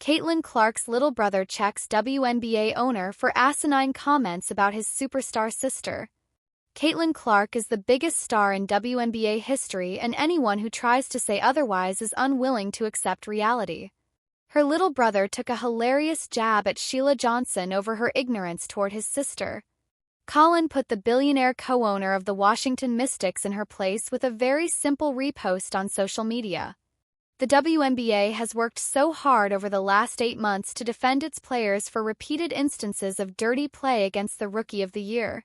Caitlin Clark's little brother checks WNBA owner for asinine comments about his superstar sister. Caitlin Clark is the biggest star in WNBA history, and anyone who tries to say otherwise is unwilling to accept reality. Her little brother took a hilarious jab at Sheila Johnson over her ignorance toward his sister. Colin put the billionaire co-owner of the Washington Mystics in her place with a very simple repost on social media. The WNBA has worked so hard over the last 8 months to defend its players for repeated instances of dirty play against the Rookie of the Year.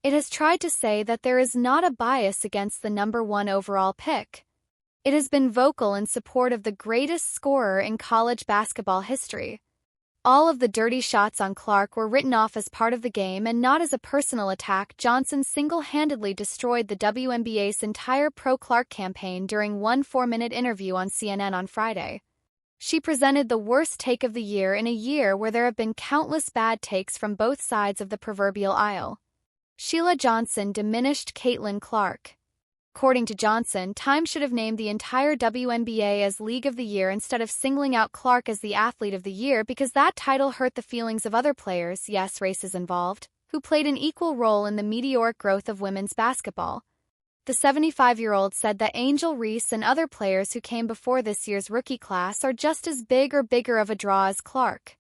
It has tried to say that there is not a bias against the #1 overall pick. It has been vocal in support of the greatest scorer in college basketball history. All of the dirty shots on Clark were written off as part of the game and not as a personal attack. Johnson single-handedly destroyed the WNBA's entire pro-Clark campaign during one 4-minute interview on CNN on Friday. She presented the worst take of the year in a year where there have been countless bad takes from both sides of the proverbial aisle. Sheila Johnson diminished Caitlin Clark. According to Johnson, Time should have named the entire WNBA as League of the Year instead of singling out Clark as the Athlete of the Year because that title hurt the feelings of other players, yes, race is involved, who played an equal role in the meteoric growth of women's basketball. The 75-year-old said that Angel Reese and other players who came before this year's rookie class are just as big or bigger of a draw as Clark.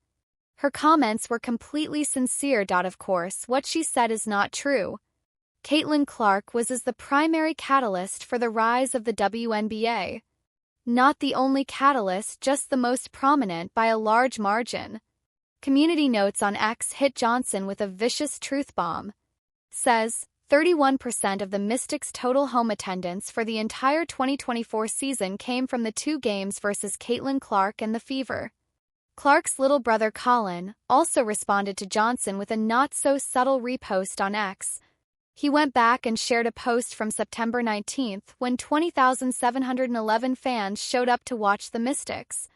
Her comments were completely sincere. Of course, what she said is not true. Caitlin Clark was as the primary catalyst for the rise of the WNBA. Not the only catalyst, just the most prominent by a large margin. Community Notes on X hit Johnson with a vicious truth bomb. Says, 31% of the Mystics' total home attendance for the entire 2024 season came from the 2 games versus Caitlin Clark and the Fever. Clark's little brother Colin also responded to Johnson with a not-so-subtle repost on X. He went back and shared a post from September 19th when 20,711 fans showed up to watch the Mystics.